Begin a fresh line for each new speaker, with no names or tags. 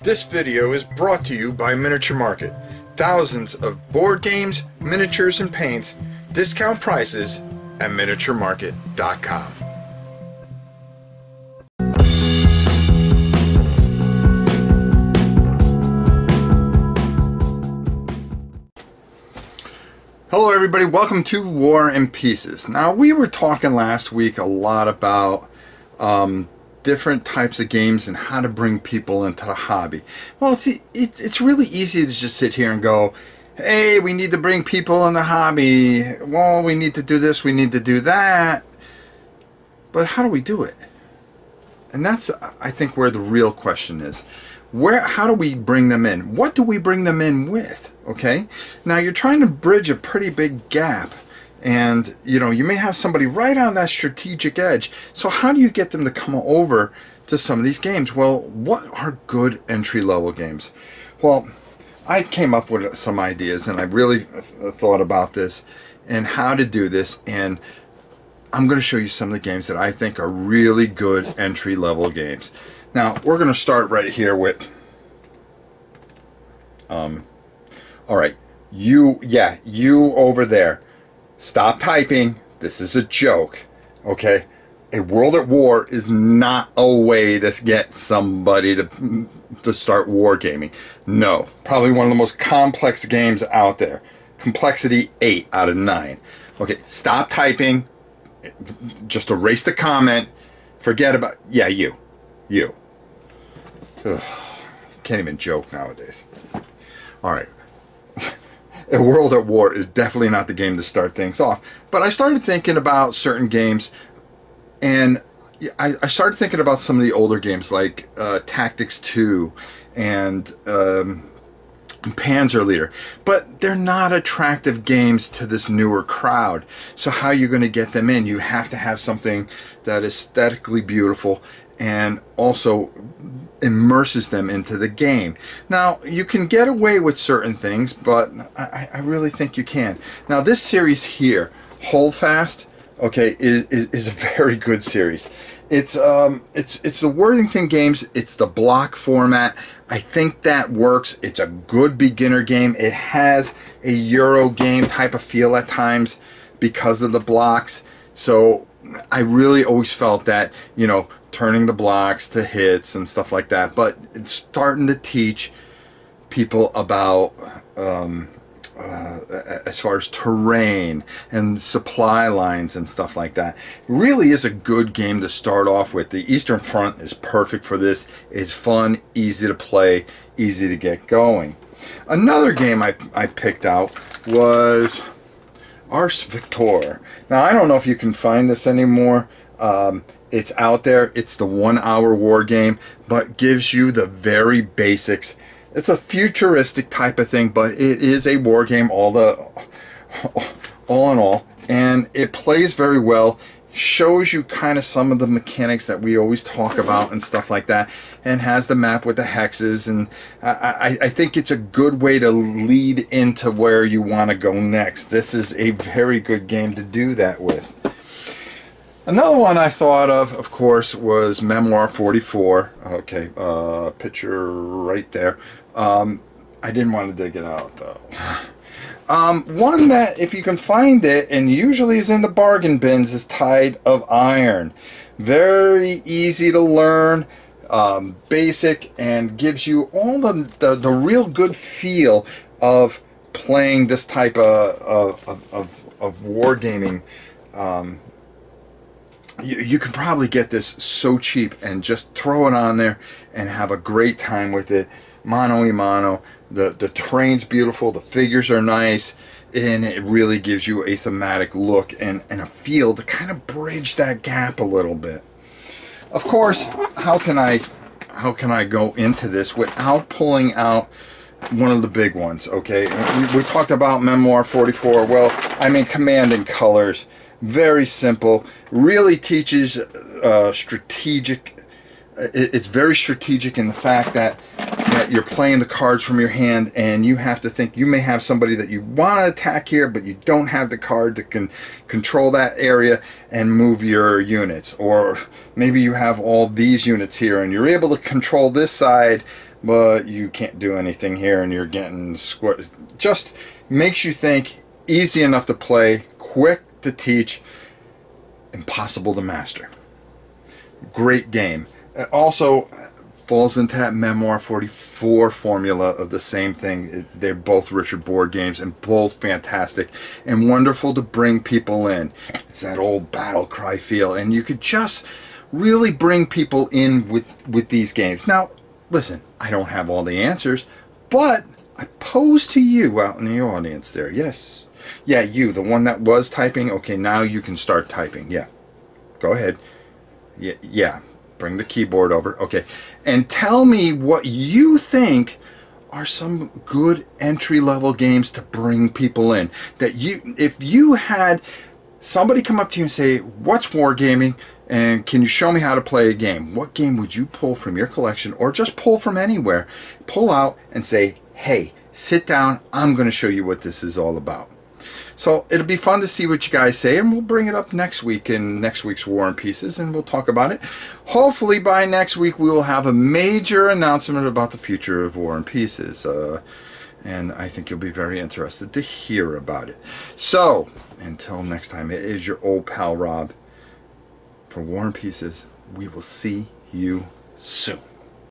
This video is brought to you by Miniature Market. Thousands of board games, miniatures, and paints, discount prices at miniaturemarket.com. Hello everybody, welcome to War and Pieces. Now we were talking last week a lot about different types of games and how to bring people into the hobby. Well, it's really easy to just sit here and go, hey, we need to bring people in the hobby. Well, we need to do this, we need to do that. But how do we do it? And that's, I think, where the real question is. How do we bring them in? What do we bring them in with? Okay? Now, you're trying to bridge a pretty big gap. And, you may have somebody right on that strategic edge. So how do you get them to come over to some of these games? Well, what are good entry-level games? Well, I came up with some ideas, and I really thought about this and how to do this. And I'm going to show you some of the games that I think are really good entry-level games. Now, we're going to start right here with... all right, you over there. Stop typing. This is a joke, okay? A World at War is not a way to get somebody to start wargaming. No, probably one of the most complex games out there. Complexity 8 out of 9. Okay, stop typing. Just erase the comment. Forget about, you. Ugh, can't even joke nowadays. All right. A World at War is definitely not the game to start things off. But I started thinking about certain games, and I started thinking about some of the older games like Tactics 2 and Panzer Leader. But they're not attractive games to this newer crowd. So how are you going to get them in? You have to have something that is aesthetically beautiful and also immerses them into the game. Now, you can get away with certain things, but I really think you can. Now, this series here, Hold Fast, okay, is a very good series. It's the Worthington games. It's the block format. I think that works. It's a good beginner game. It has a Euro game type of feel at times because of the blocks. So I really always felt that, turning the blocks to hits and stuff like that, but it's starting to teach people about as far as terrain and supply lines and stuff like that. It really is a good game to start off with. The Eastern Front is perfect for this. It's fun, easy to play, easy to get going. Another game I picked out was Ars Victor. Now, I don't know if you can find this anymore. It's out there. It's the 1 hour war game, but gives you the very basics. It's a futuristic type of thing, but it is a war game all in all, and it plays very well. Shows you kind of some of the mechanics that we always talk about and stuff like that, and has the map with the hexes, and I think it's a good way to lead into where you want to go next. This is a very good game to do that with. Another one I thought of course, was Memoir 44. Okay, picture right there. I didn't want to dig it out though. One that, if you can find it, and usually is in the bargain bins, is Tide of Iron. Very easy to learn, basic, and gives you all the real good feel of playing this type of wargaming. You can probably get this so cheap and just throw it on there and have a great time with it. Mano a mano. The terrain's beautiful, the figures are nice, and it really gives you a thematic look and a feel to kind of bridge that gap a little bit. Of course, how can I go into this without pulling out one of the big ones? Okay, we talked about Memoir 44. Well, I mean, Command and Colors. Very simple. Really teaches strategic. It's very strategic in the fact that you're playing the cards from your hand, and you have to think. You may have somebody that you want to attack here, but you don't have the card that can control that area and move your units. Or maybe you have all these units here, and you're able to control this side, but you can't do anything here and you're getting square. Just makes you think, easy enough to play, quick to teach, impossible to master. Great game. Also falls into that Memoir 44 formula of the same thing. They're both Richard board games and both fantastic and wonderful to bring people in. It's that old battle cry feel, and you could just really bring people in with these games. Now, listen, I don't have all the answers, but I pose to you out in the audience there. Yes. Yeah, you, the one that was typing. Okay, now you can start typing. Yeah. Go ahead. Yeah. Bring the keyboard over. Okay. And tell me what you think are some good entry-level games to bring people in. That if you had somebody come up to you and say, what's wargaming? And can you show me how to play a game? What game would you pull from your collection, or just pull from anywhere? Pull out and say, hey, sit down. I'm going to show you what this is all about. So it'll be fun to see what you guys say, and we'll bring it up next week in next week's War and Pieces, and we'll talk about it. Hopefully by next week we will have a major announcement about the future of War and Pieces, and I think you'll be very interested to hear about it. So until next time, it is your old pal Rob for War and Pieces. We will see you soon.